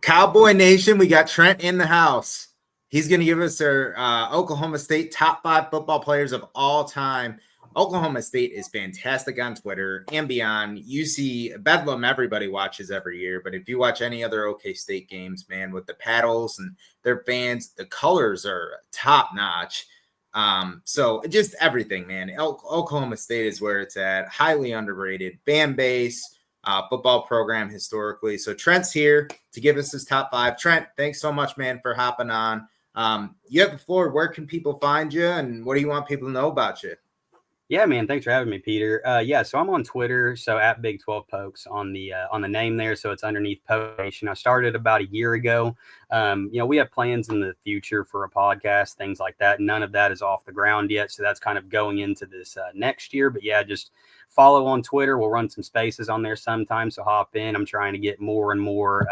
Cowboy Nation, we got Trent in the house. He's going to give us our Oklahoma State top 5 football players of all time. Oklahoma State is fantastic on Twitter and beyond. You see Bedlam, everybody watches every year, but if you watch any other OK State games, man, with the paddles and their fans, the colors are top notch. So just everything, man. Oklahoma State is where it's at. Highly underrated fan base, football program historically. So Trent's here to give us his top 5. Trent, thanks so much, man, for hopping on. You have the floor. Where can people find you, and what do you want people to know about you? Yeah, man. Thanks for having me, Peter. So I'm on Twitter. So at Big 12 Pokes on the name there. So it's underneath Poke Nation. I started about a year ago. We have plans in the future for a podcast, things like that. None of that is off the ground yet. So that's kind of going into this next year. But yeah, just follow on Twitter. We'll run some spaces on there sometime. So hop in. I'm trying to get more and more,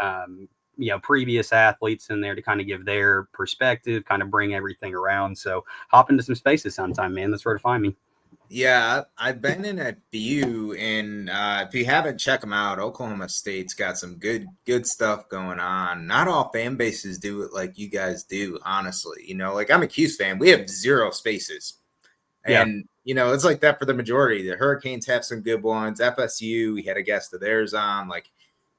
previous athletes in there to kind of give their perspective, kind of bring everything around. So hop into some spaces sometime, man. That's where to find me. Yeah, I've been in a few, and if you haven't, check them out. Oklahoma State's got some good stuff going on. Not all fan bases do it like you guys do, honestly. Like I'm a Q's fan. We have 0 spaces. And, it's like that for the majority. The Hurricanes have some good ones. FSU, we had a guest of theirs on,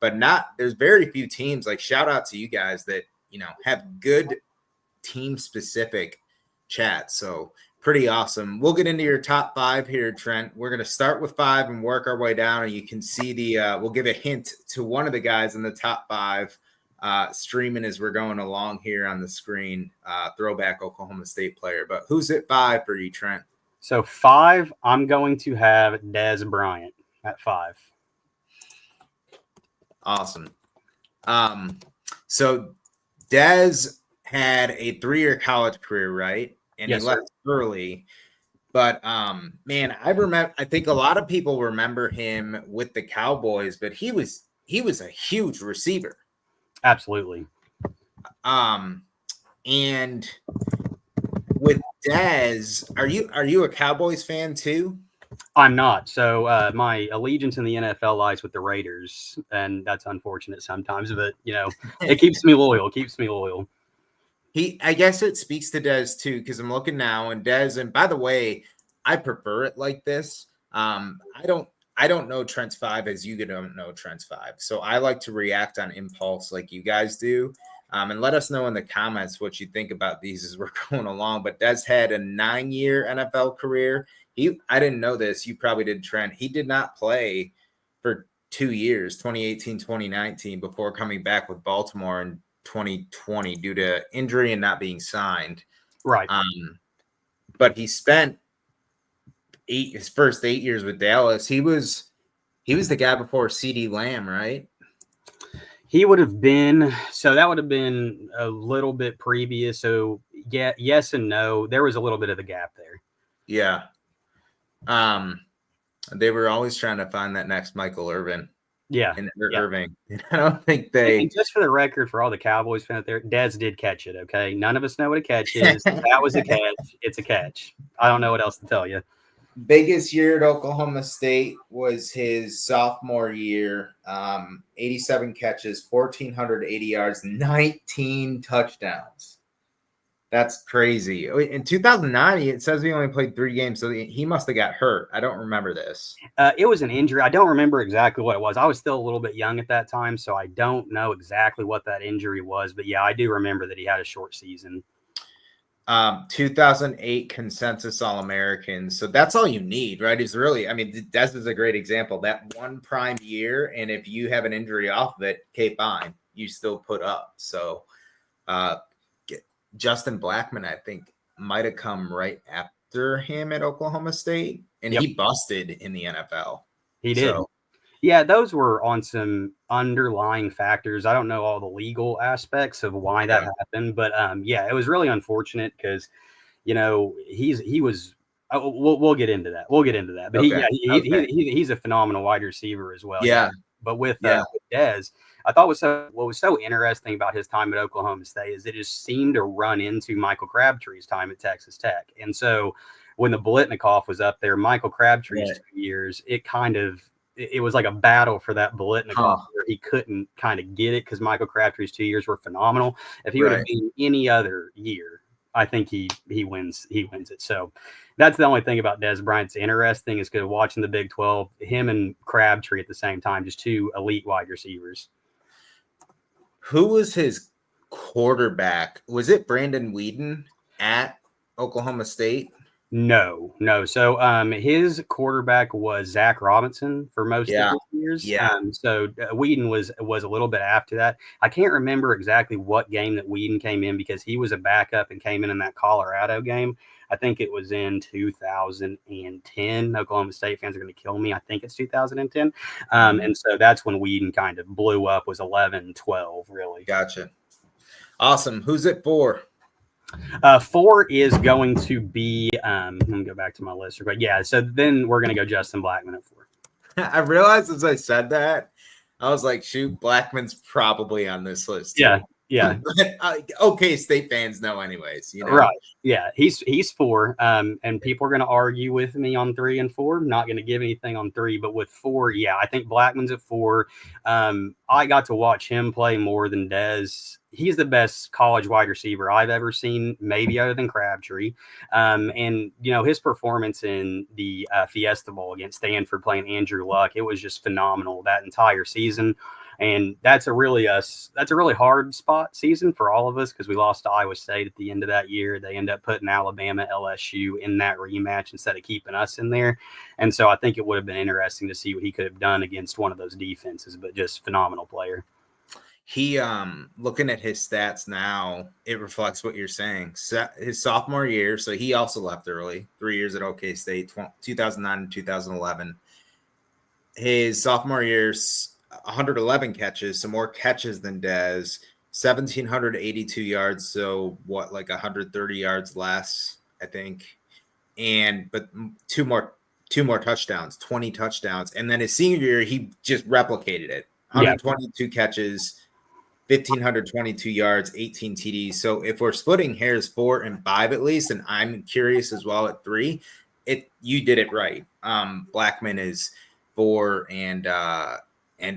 but there's very few teams, shout out to you guys that, have good team-specific chats. So pretty awesome. We'll get into your top 5 here, Trent. We're going to start with 5 and work our way down. And you can see we'll give a hint to one of the guys in the top 5 streaming as we're going along here on the screen. Throwback Oklahoma State player. But who's at 5 for you, Trent? So 5, I'm going to have Dez Bryant at 5. Awesome. So Dez had a 3-year college career, right? And yes, he left early. But, man, I think a lot of people remember him with the Cowboys, but he was a huge receiver. Absolutely. And with Dez, are you a Cowboys fan too? I'm not. So my allegiance in the NFL lies with the Raiders, and that's unfortunate sometimes, but, it keeps me loyal. I guess it speaks to Dez too, because I'm looking now, and Dez, and by the way, I prefer it like this. I don't know Trent's 5 as you don't know Trent's 5. So I like to react on impulse like you guys do. And let us know in the comments what you think about these as we're going along. But Dez had a 9-year NFL career. I didn't know this. You probably did, Trent. He did not play for 2 years, 2018, 2019, before coming back with Baltimore in 2020 due to injury and not being signed. Right. But he spent his first 8 years with Dallas. He was the guy before CeeDee Lamb, right? He would have been, so that would have been a little bit previous. So yeah, yes and no. There was a little bit of a gap there. Yeah. They were always trying to find that next Michael Irvin. Yeah. Irving. I don't think they. And just for the record, for all the Cowboys fans out there, Dez did catch it. Okay. None of us know what a catch is. That was a catch. It's a catch. I don't know what else to tell you. Biggest year at Oklahoma State was his sophomore year. 87 catches, 1,480 yards, 19 touchdowns. That's crazy. In 2009, it says he only played 3 games, so he must have got hurt. I don't remember this. It was an injury. I don't remember exactly what it was. I was still a little bit young at that time, so I don't know exactly what that injury was. But, yeah, I do remember that he had a short season. 2008 consensus All-American. So that's all you need, right? Dez is a great example. That one prime year, and if you have an injury off of it, okay, fine, you still put up. So Justin Blackmon, I think, might have come right after him at Oklahoma State, and he busted in the NFL. He did. So, yeah, those were on some underlying factors. I don't know all the legal aspects of why that happened, but it was really unfortunate because, he was. We'll get into that. But he's a phenomenal wide receiver as well. Yeah. But with Dez, I thought what was so interesting about his time at Oklahoma State is it just seemed to run into Michael Crabtree's time at Texas Tech, and so when the Biletnikoff was up there, Michael Crabtree's 2 years, it kind of it was like a battle for that Biletnikoff Huh. where he couldn't kind of get it because Michael Crabtree's 2 years were phenomenal. If he would have Right. been any other year, I think he wins it. So that's the only thing about Des Bryant's interesting is because watching the Big 12, him and Crabtree at the same time, just two elite wide receivers. Who was his quarterback? Was it Brandon Weeden at Oklahoma State? No. So his quarterback was Zach Robinson for most of Yeah. his years. Yeah. So Whedon was a little bit after that. I can't remember exactly what game that Whedon came in because he was a backup and came in that Colorado game. I think it was in 2010. Oklahoma State fans are going to kill me. I think it's 2010. And so that's when Whedon kind of blew up, was 11-12, really. Gotcha. Awesome. Who's it for? 4 is going to be, let me go back to my list. But yeah, so then we're going to go Justin Blackman at 4. I realized as I said that, I was like, shoot, Blackman's probably on this list. Too. Yeah. But, okay, State fans know anyways. Right. Yeah, he's 4. And people are going to argue with me on 3 and 4. I'm not going to give anything on 3, but with 4, yeah, I think Blackman's at 4. I got to watch him play more than Dez. He's the best college wide receiver I've ever seen, maybe other than Crabtree. And his performance in the Fiesta Bowl against Stanford playing Andrew Luck, it was just phenomenal that entire season. And that's a really hard spot season for all of us because we lost to Iowa State at the end of that year. They end up putting Alabama, LSU in that rematch instead of keeping us in there. And so I think it would have been interesting to see what he could have done against one of those defenses, but just phenomenal player. He, looking at his stats now, it reflects what you're saying. His sophomore year, so he also left early, 3 years at OK State, 2009 and 2011. His sophomore year's 111 catches, some more catches than Dez, 1,782 yards. So what, like 130 yards less, I think. But two more touchdowns, 20 touchdowns. And then his senior year, he just replicated it. 122 catches, 1,522 yards, 18 TDs. So if we're splitting hairs 4 and 5 at least, and I'm curious as well at 3, you did it right. Blackman is 4 and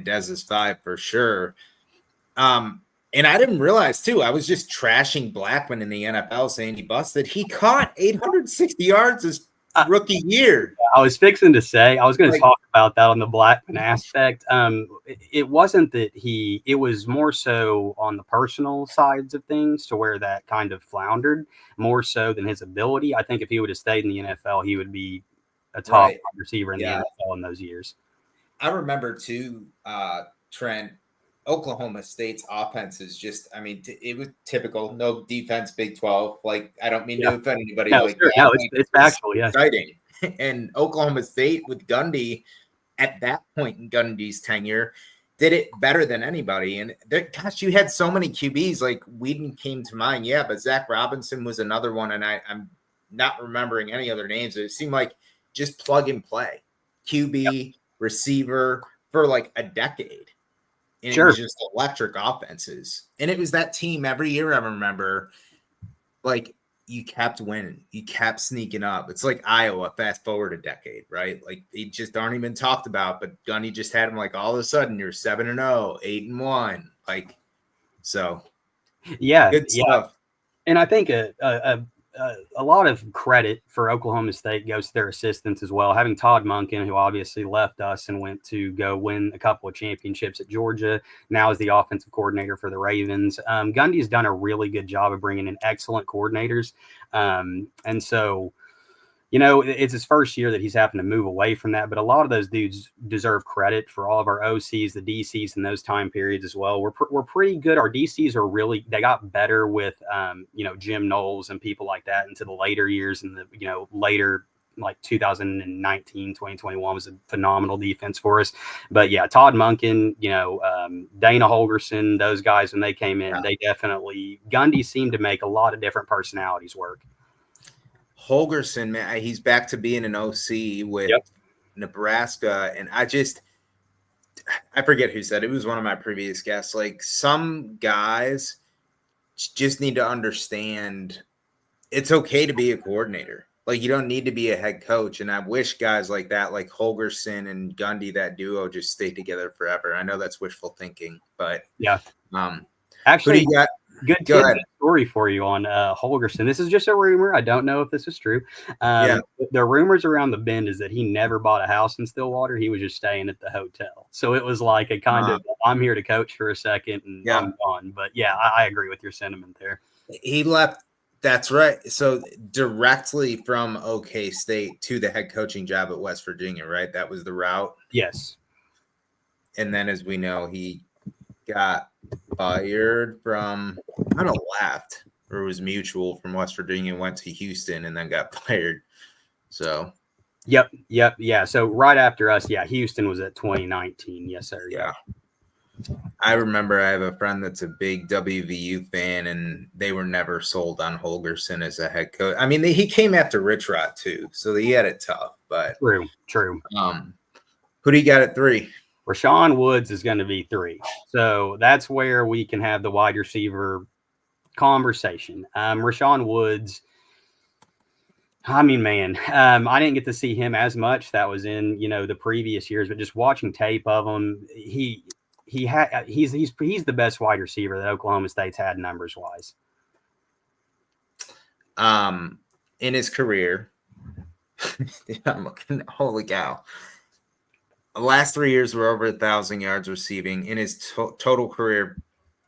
Dez is 5 for sure. And I didn't realize too, I was just trashing Blackman in the NFL saying he busted. He caught 860 yards his rookie year. I was fixing to say, I was going to talk about that on the Blackman aspect. It wasn't that it was more so on the personal sides of things to where that kind of floundered more so than his ability. I think if he would have stayed in the NFL, he would be a top receiver in the NFL in those years. I remember too, Trent, Oklahoma State's offense is just, I mean, it was typical, no defense, Big 12. Like, I don't mean to offend anybody like that. No, it's factual, yeah. Exciting. And Oklahoma State with Gundy at that point in Gundy's tenure did it better than anybody. And gosh, you had so many QBs, like Whedon came to mind. Yeah, but Zach Robinson was another one. And I'm not remembering any other names. It seemed like just plug and play. QB, receiver for like a decade. And it was just electric offenses. And it was that team every year. I remember, like, you kept winning. You kept sneaking up. It's like Iowa, fast forward a decade, right? Like, they just aren't even talked about. But Gundy just had them, like, all of a sudden, you're 7-0, 8-1. Like, so. Yeah. Good stuff. And I think a lot of credit for Oklahoma State goes to their assistants as well. Having Todd Monken, who obviously left us and went to go win a couple of championships at Georgia, now is the offensive coordinator for the Ravens. Gundy's done a really good job of bringing in excellent coordinators. And so, it's his first year that he's having to move away from that. But a lot of those dudes deserve credit for all of our OCs, the DCs in those time periods as well. We're pretty good. Our DCs are they got better with, Jim Knowles and people like that into the later years and the, later like 2019, 2021 was a phenomenal defense for us. But yeah, Todd Monken, Dana Holgerson, those guys, when they came in, they definitely, Gundy seemed to make a lot of different personalities work. Holgerson, man, he's back to being an OC with Nebraska. And I forget who said it. It was one of my previous guests. Like, some guys just need to understand it's okay to be a coordinator. Like, you don't need to be a head coach. And I wish guys like that, like Holgerson and Gundy, that duo, just stay together forever. I know that's wishful thinking, but yeah. who do Actually, you got? good Go tidbit ahead. story for you on Holgerson. This is just a rumor. I don't know if this is true. Yeah. The rumors around the bend is that he never bought a house in Stillwater. He was just staying at the hotel. So it was like a kind of, I'm here to coach for a second and Yeah. I'm gone. But yeah, I agree with your sentiment there. He left. That's right. So directly from OK State to the head coaching job at West Virginia, right? That was the route. Yes. And then, as we know, he got fired from, I don't know, left, or it was mutual, from West Virginia, went to Houston, and then got fired. So. Yep. Yeah. So right after us, yeah, Houston was at 2019. Yes, sir. Yeah. I remember I have a friend that's a big WVU fan, and they were never sold on Holgerson as a head coach. I mean, he came after Rich Rod too, so he had it tough. But true. Who do you got at 3? Rashawn Woods is going to be 3. So that's where we can have the wide receiver conversation. Rashawn Woods, I mean, man, I didn't get to see him as much. That was in, the previous years, but just watching tape of him, he's the best wide receiver that Oklahoma State's had numbers wise. In his career, I'm looking, holy cow. The last 3 years were over 1,000 yards receiving. In his total career,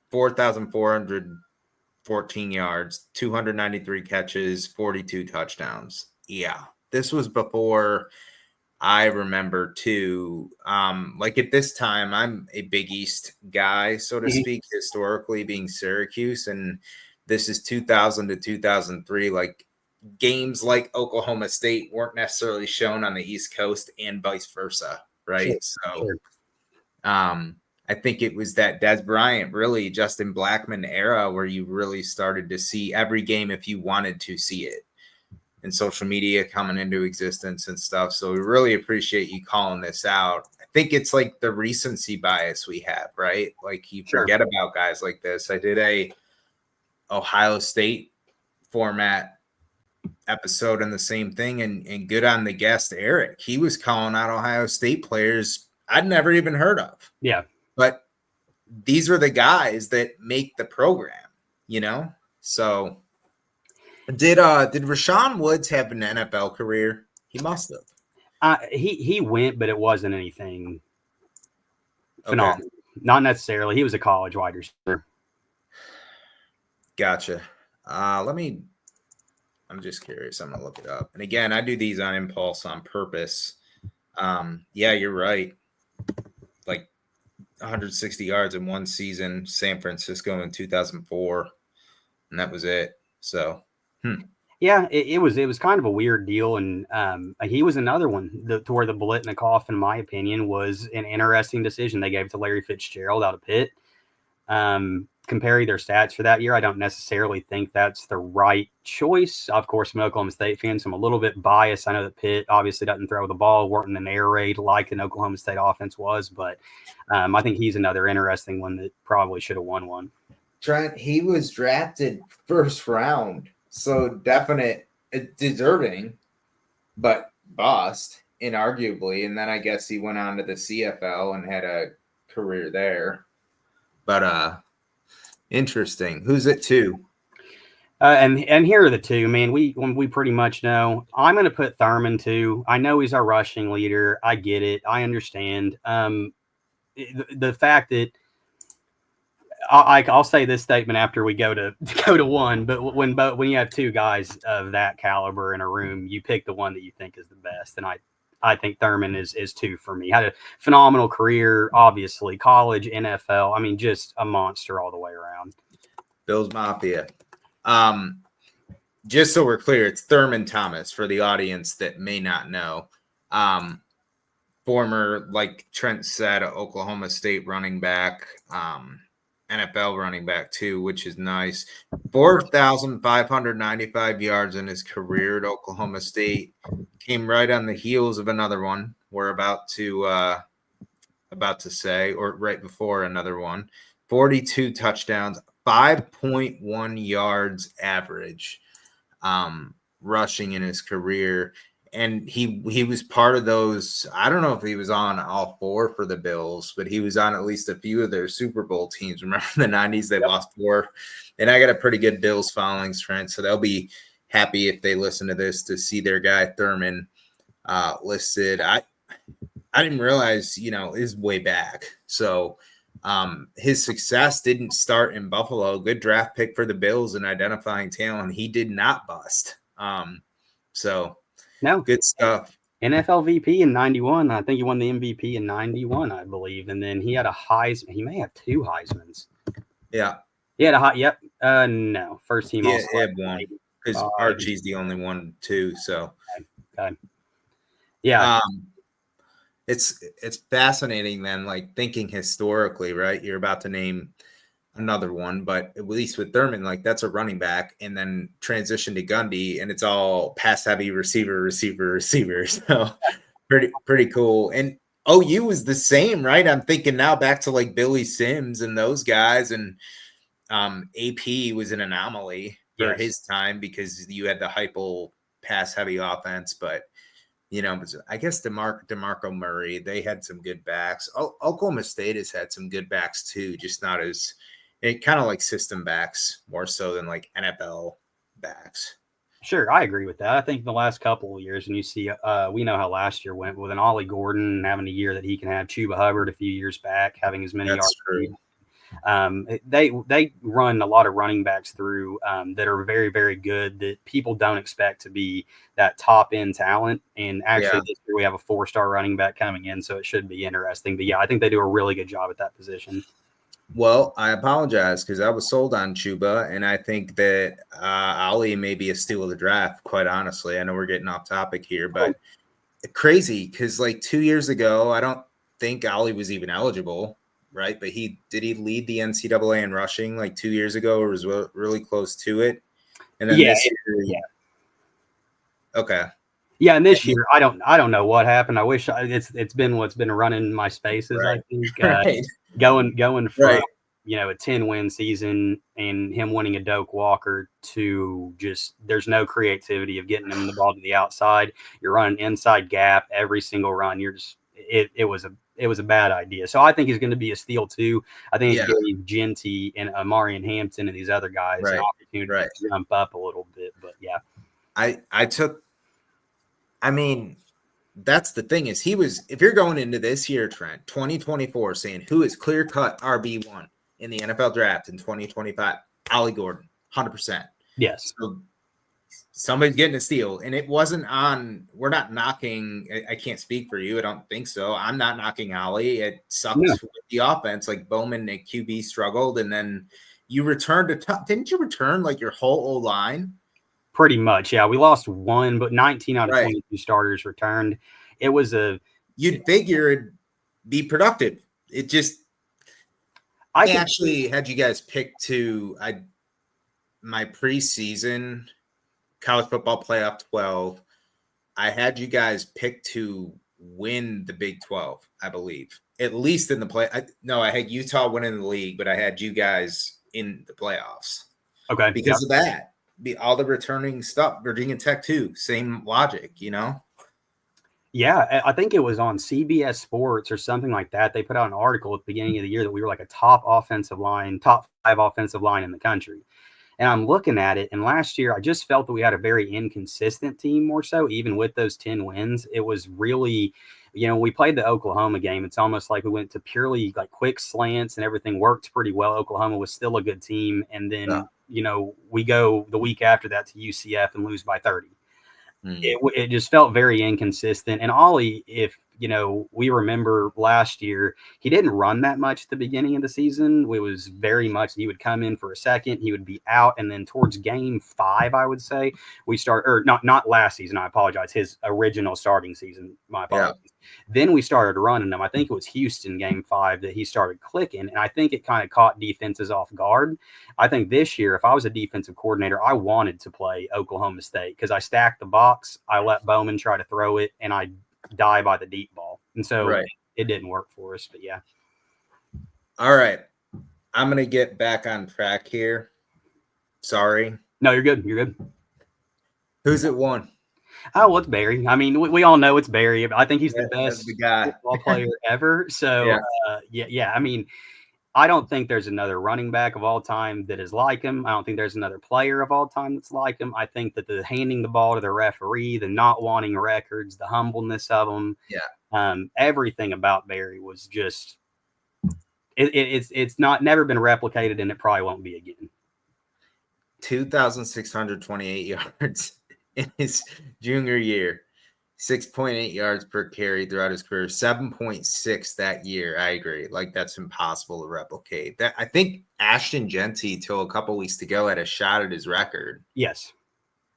4,414 yards, 293 catches, 42 touchdowns. Yeah, this was before I remember too. Like at this time, I'm a Big East guy, so to speak, historically being Syracuse, and this is 2000 to 2003. Like games like Oklahoma State weren't necessarily shown on the East Coast and vice versa. Right. Sure. I think it was that Des Bryant, really Justin Blackman era where you really started to see every game if you wanted to see it, and social media coming into existence and stuff. So we really appreciate you calling this out. I think it's like the recency bias we have, right? Like you forget about guys like this. I did a Ohio State format episode and the same thing, and good on the guest Eric. He was calling out Ohio State players I'd never even heard of. Yeah. But these are the guys that make the program, So did Rashawn Woods have an NFL career? He must have. He went, but it wasn't anything phenomenal. Okay. Not necessarily. He was a college wide receiver. Gotcha. I'm just curious. I'm gonna look it up. And again, I do these on impulse on purpose. Yeah, you're right. Like 160 yards in one season, San Francisco in 2004, and that was it. So, yeah, it was kind of a weird deal, and he was another one to where the Biletnikoff, in my opinion, was an interesting decision they gave to Larry Fitzgerald out of Pitt. Comparing their stats for that year, I don't necessarily think that's the right choice. Of course, I'm an Oklahoma State fan, so I'm a little bit biased. I know that Pitt obviously doesn't throw the ball, weren't in an air raid like an Oklahoma State offense was, but I think he's another interesting one that probably should have won one. Trent, he was drafted first round, so definite, deserving, but bust, inarguably. And then I guess he went on to the CFL and had a career there. But interesting. Who's it to? And here are the two, man. We pretty much know. I'm going to put Thurman 2. I know he's our rushing leader. I get it. I understand. The fact that I'll say this statement after we go to 1. But when you have 2 guys of that caliber in a room, you pick the one that you think is the best. And I think Thurman is 2 for me. Had a phenomenal career, obviously, college, NFL. I mean, just a monster all the way around. Bills Mafia. Just so we're clear, it's Thurman Thomas for the audience that may not know. Former, like Trent said, Oklahoma State running back, NFL running back too, which is nice. 4,595 yards in his career at Oklahoma State. Came right on the heels of another one we're about to say, or right before another one. 42 touchdowns, 5.1 yards average. rushing in his career. And he was part of those. I don't know if he was on all 4 for the Bills, but he was on at least a few of their Super Bowl teams. Remember the 90s, they lost 4. And I got a pretty good Bills following, Trent, so they'll be happy if they listen to this to see their guy Thurman listed. I didn't realize, is way back. So his success didn't start in Buffalo. Good draft pick for the Bills and identifying talent. He did not bust. So no, good stuff. NFL VP in 91. I think he won the MVP in 91, I believe. And then he had a Heisman. He may have 2 Heismans. Yeah. He had a yep. No, first team. Yeah, he had one because Archie's the only one too. So, okay. Yeah. It's fascinating then, like thinking historically, right? You're about to name another one, but at least with Thurman, like that's a running back, and then transition to Gundy, and it's all pass heavy receiver. So pretty cool. And OU was the same, right? I'm thinking now back to like Billy Sims and those guys, and AP was an anomaly for his time because you had the Heupel pass heavy offense, but I guess DeMarco Murray, they had some good backs. Oklahoma State has had some good backs too, just not as kind of like system backs more so than like NFL backs. Sure, I agree with that. I think the last couple of years, and you see, we know how last year went with an Ollie Gordon having a year that he can have. Chuba Hubbard a few years back having as many yards. True. They run a lot of running backs through that are very, very good that people don't expect to be that top end talent. And actually, this year we have a 4-star running back coming in, so it should be interesting. But yeah, I think they do a really good job at that position. Well, I apologize because I was sold on Chuba, and I think that Ali may be a steal of the draft, quite honestly. I know we're getting off topic here, but crazy because like 2 years ago, I don't think Ali was even eligible. Right, but did he lead the NCAA in rushing like 2 years ago, or was really close to it? And then this year, okay, yeah, and this year I don't know what happened. I wish it's been what's been running my spaces. Right. I think going from a 10-win season and him winning a Doak Walker to just there's no creativity of getting him the ball to the outside. You're running inside gap every single run. You're just it was a bad idea. So I think he's going to be a steal too. I think it gave Genty and Amarian Hampton and these other guys an opportunity to jump up a little bit. But yeah, I mean, that's the thing is if you're going into this year, Trent, 2024, saying who is clear cut RB1 in the NFL draft in 2025, Ollie Gordon, 100%. Yes. So somebody's getting a steal, and it wasn't on. We're not knocking. I can't speak for you. I don't think so. I'm not knocking Ollie. It sucked with the offense. Like Bowman and QB struggled, and then you returned to didn't you return like your whole O-line? Pretty much, yeah. We lost one, but 19 out of 22 starters returned. It was you'd figure it'd be productive. It just I actually had you guys pick my preseason college football playoff 12. I had you guys pick to win the Big 12, I believe, at least in the play. I had Utah winning the league, but I had you guys in the playoffs. Okay, because of that. All the returning stuff, Virginia Tech too, same logic, Yeah, I think it was on CBS Sports or something like that. They put out an article at the beginning of the year that we were like a top 5 offensive line in the country. And I'm looking at it, and last year I just felt that we had a very inconsistent team more so, even with those 10 wins. It was really, we played the Oklahoma game. It's almost like we went to purely like quick slants and everything worked pretty well. Oklahoma was still a good team. And then, we go the week after that to UCF and lose by 30. It just felt very inconsistent. And Ollie, if we remember last year, he didn't run that much at the beginning of the season. It was very much he would come in for a second, he would be out, and then towards game 5, I would say we start, or not last season. I apologize. His original starting season. My apologies. Yeah. Then we started running them. I think it was Houston game 5 that he started clicking, and I think it kind of caught defenses off guard. I think this year, if I was a defensive coordinator, I wanted to play Oklahoma State because I stacked the box. I let Bowman try to throw it, and I die by the deep ball. And so it didn't work for us, but yeah. All right. I'm going to get back on track here. Sorry. No, you're good. You're good. Who's it won? Oh, well, it's Barry. I mean, we all know it's Barry. I think he's the That's best the guy. football player ever. So, Yeah. yeah. I mean, I don't think there's another running back of all time that is like him. I don't think there's another player of all time that's like him. I think that the handing the ball to the referee, the not wanting records, the humbleness of him, everything about Barry was just it's not never been replicated, and it probably won't be again. 2,628 yards in his junior year, 6.8 yards per carry throughout his career, 7.6 that year. I agree. Like, that's impossible to replicate. That I think Ashton Genty, till a couple weeks ago, had a shot at his record. Yes.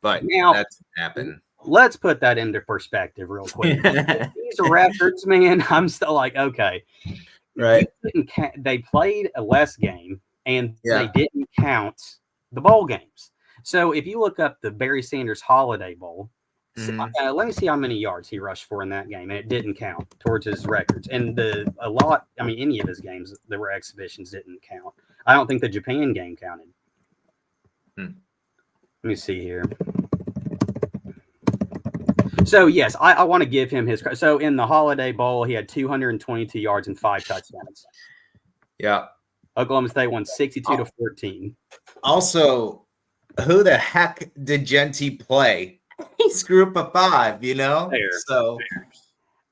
But now, that didn't happen. Let's put that into perspective real quick. These records, man, I'm still like, okay. Right. They played a less game, and they didn't count the bowl games. So if you look up the Barry Sanders Holiday Bowl, let me see how many yards he rushed for in that game, and it didn't count towards his records. And any of his games that were exhibitions didn't count. I don't think the Japan game counted. Let me see here. So, yes, I want to give him his credit. So, in the Holiday Bowl, he had 222 yards and 5 touchdowns. Yeah. Oklahoma State won 62-14. Also, who the heck did Genty play? He's group of 5, you know? Fair. So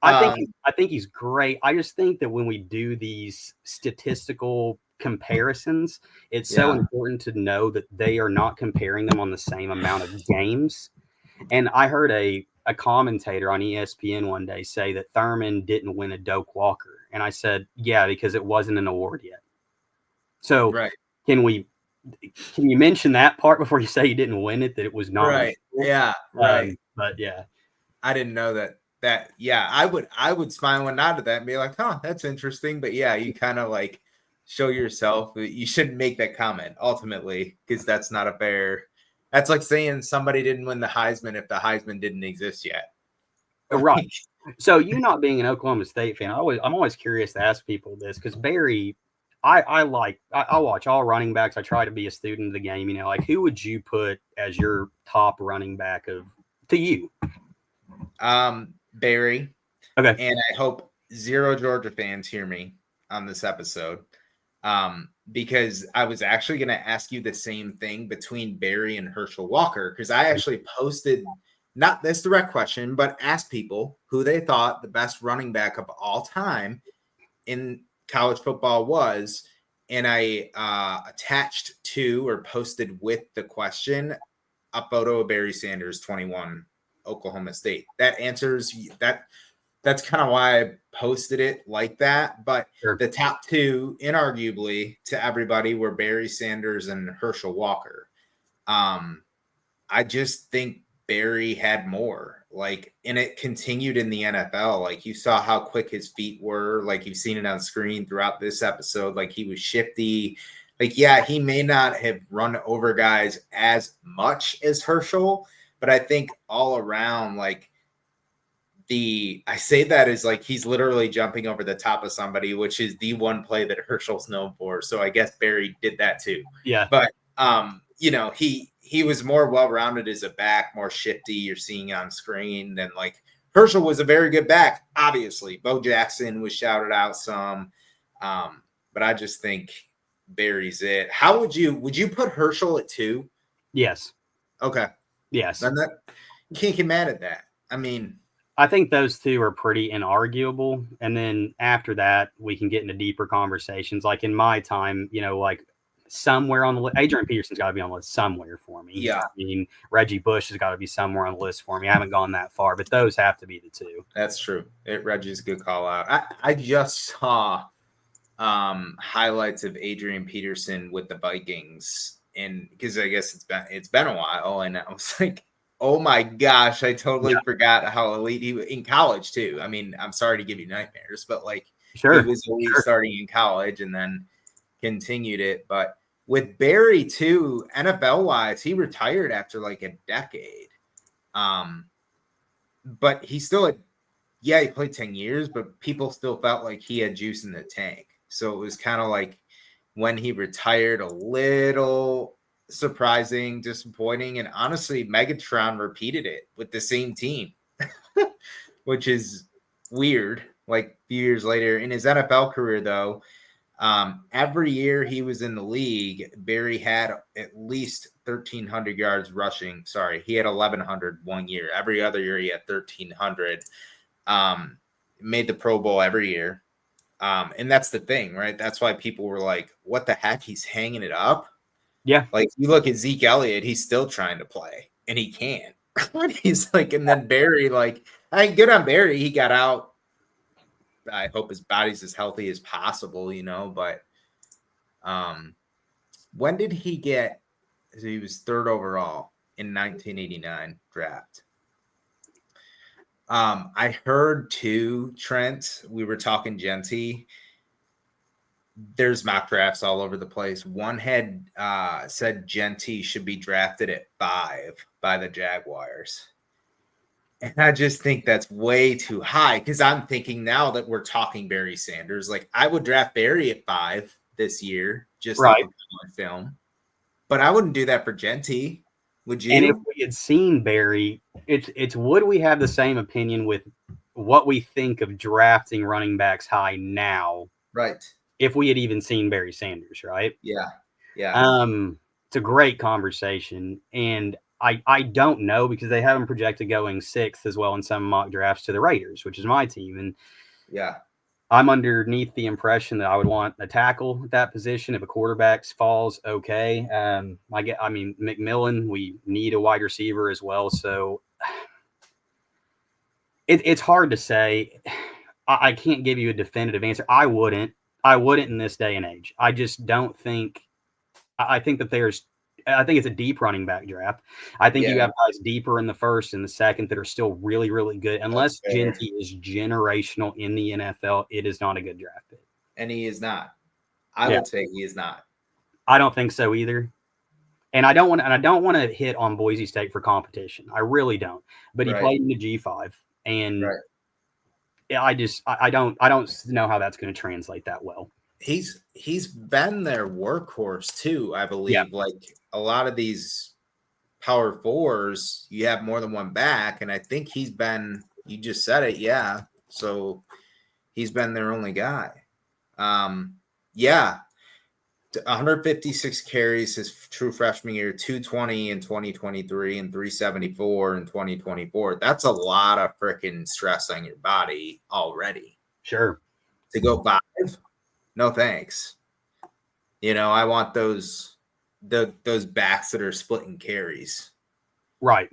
I think he's great. I just think that when we do these statistical comparisons, it's so important to know that they are not comparing them on the same amount of games. And I heard a commentator on ESPN one day say that Thurman didn't win a Doak Walker. And I said, yeah, because it wasn't an award yet. So can you mention that part before you say you didn't win it, that it was not? Right. Yeah. Right. But yeah, I didn't know that. I would smile and nod to that and be like, huh, that's interesting. But yeah, you kind of like show yourself. You shouldn't make that comment ultimately, because that's not a fair. That's like saying somebody didn't win the Heisman if the Heisman didn't exist yet. Right. So you not being an Oklahoma State fan, I'm always curious to ask people this, because Barry, I watch all running backs. I try to be a student of the game. You know, like, who would you put as your top running back to you? Barry. Okay. And I hope 0 Georgia fans hear me on this episode. Because I was actually going to ask you the same thing between Barry and Herschel Walker, because I actually posted not this direct question, but asked people who they thought the best running back of all time in college football was. And I attached to or posted with the question a photo of Barry Sanders, 21, Oklahoma State. That answers that. That's kind of why I posted it like that. But the top 2, inarguably, to everybody, were Barry Sanders and Herschel Walker. I just think Barry had more. Like, and it continued in the NFL. Like, you saw how quick his feet were. Like, you've seen it on screen throughout this episode. Like, he was shifty. Like, yeah, he may not have run over guys as much as Herschel, but I think all around, like, I say that as like he's literally jumping over the top of somebody, which is the one play that Herschel's known for. So I guess Barry did that too. Yeah. But you know, he was more well-rounded as a back, more shifty. You're seeing on screen than like Herschel was a very good back. Obviously, Bo Jackson was shouted out some, but I just think Barry's it. How would you put Herschel at 2? Yes. Okay. Yes. Then you can't get mad at that. I mean, I think those 2 are pretty inarguable. And then after that, we can get into deeper conversations. Like in my time, you know, like somewhere on the list, Adrian Peterson's got to be on the list somewhere for me. Yeah. I mean, Reggie Bush has got to be somewhere on the list for me. I haven't gone that far, but those have to be the 2. That's true. Reggie's a good call out. I just saw highlights of Adrian Peterson with the Vikings, and because I guess it's been a while, and I was like, oh my gosh, I totally forgot how elite he was in college too. I mean, I'm sorry to give you nightmares, but like he was elite starting in college and then continued it. But with Barry too, NFL wise, he retired after like a decade. But he still had, he played 10 years, but people still felt like he had juice in the tank. So it was kind of like when he retired a little surprising, disappointing, and honestly, Megatron repeated it with the same team, which is weird. Like a few years later in his NFL career, though, every year he was in the league, Barry had at least 1,300 yards rushing. Sorry, he had 1,100 one year. Every other year he had 1,300. Made the Pro Bowl every year. And that's the thing, right? That's why people were like, what the heck? He's hanging it up. Yeah. Like you look at Zeke Elliott, he's still trying to play and he can't. He's like, and then Barry, like, I mean, good on Barry. He got out. I hope his body's as healthy as possible, but when did he get, so he was third overall in 1989 draft. I heard too, Trent, we were talking Genty. There's mock drafts all over the place. One had said Genty should be drafted at 5 by the Jaguars. And I just think that's way too high because I'm thinking now that we're talking Barry Sanders, like I would draft Barry at 5 this year just Right. off of film. But I wouldn't do that for Genty. Would you? And if we had seen Barry, it's would we have the same opinion with what we think of drafting running backs high now? Right. If we had even seen Barry Sanders, right? Yeah. It's a great conversation, and I don't know because they have him projected going 6th as well in some mock drafts to the Raiders, which is my team, and yeah, I'm underneath the impression that I would want a tackle at that position. If a quarterback falls, okay. McMillan, we need a wide receiver as well, so it's hard to say. I can't give you a definitive answer. I wouldn't in this day and age. I just don't think. I think that I think it's a deep running back draft. I think you have guys deeper in the first and the second that are still really, really good. Unless Genty is generational in the NFL, it is not a good draft pick. And he is not. I would say he is not. I don't think so either. And I don't want to hit on Boise State for competition. I really don't. But he played in the G5, and I don't know how that's going to translate that well. He's been their workhorse too, I believe. Yeah. Like a lot of these power fours, you have more than one back, and I think he's been. You just said it, yeah. So he's been their only guy. 156 carries his true freshman year, 220 in 2023, and 374 in 2024. That's a lot of freaking stress on your body already. Sure. To go 5. No thanks. I want those backs that are splitting carries. Right.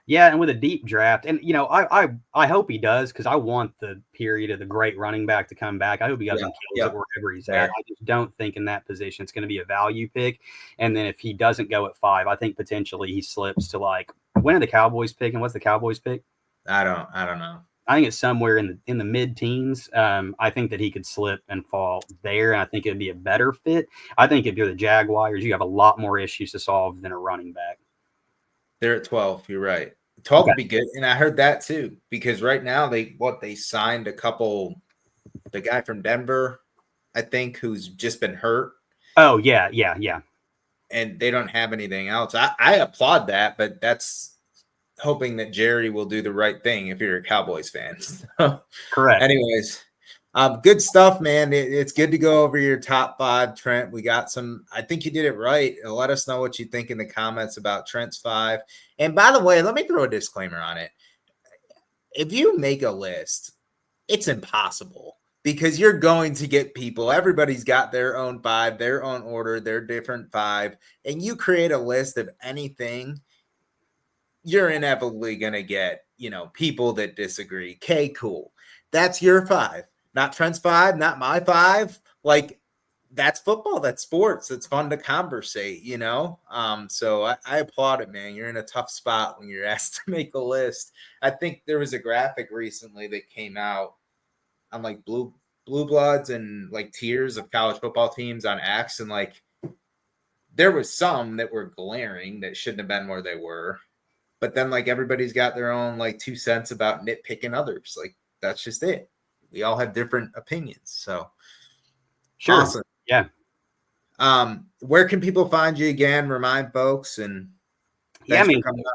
Yeah, and with a deep draft, and I hope he does because I want the period of the great running back to come back. I hope he goes and kills it wherever he's at. I just don't think in that position it's going to be a value pick. And then if he doesn't go at 5, I think potentially he slips to like when are the Cowboys picking? What's the Cowboys pick? I don't know. I think it's somewhere in the mid-teens. I think that he could slip and fall there, and I think it'd be a better fit. I think if you're the Jaguars, you have a lot more issues to solve than a running back. They're at 12. You're right. 12 would be good, and I heard that too because right now they signed a couple. The guy from Denver, I think, who's just been hurt. Oh yeah. And they don't have anything else. I applaud that, but that's hoping that Jerry will do the right thing if you're a Cowboys fan. Correct. Anyways, good stuff, man. It's good to go over your top 5, Trent. We got some. I think you did it right. Let us know what you think in the comments about Trent's 5. And by the way, let me throw a disclaimer on it. If you make a list, it's impossible because you're going to get people. Everybody's got their own 5, their own order, their different 5, and you create a list of anything, you're inevitably going to get, people that disagree. Okay, cool. That's your 5, not Trent's 5, not my 5. Like that's football, that's sports. It's fun to conversate, So I applaud it, man. You're in a tough spot when you're asked to make a list. I think there was a graphic recently that came out on like blue bloods and like tiers of college football teams on X. And like, there was some that were glaring that shouldn't have been where they were. But then, like, everybody's got their own, like, 2 cents about nitpicking others. Like, that's just it. We all have different opinions. So, sure. Awesome. Yeah. Where can people find you again? Remind folks, and Yeah, I thanks for mean, coming up.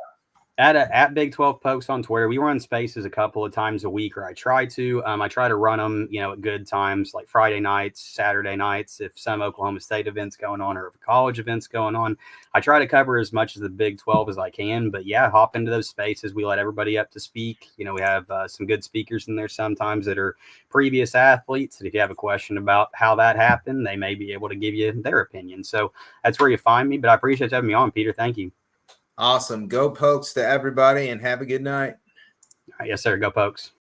at Big 12 Pokes on Twitter. We run spaces a couple of times a week, or I try to. I try to run them, at good times like Friday nights, Saturday nights. If some Oklahoma State events going on or if college events going on, I try to cover as much of the Big 12 as I can. But yeah, hop into those spaces. We let everybody up to speak. We have some good speakers in there sometimes that are previous athletes. And if you have a question about how that happened, they may be able to give you their opinion. So that's where you find me. But I appreciate you having me on, Peter. Thank you. Awesome. Go Pokes to everybody and have a good night. Yes, sir. Go Pokes.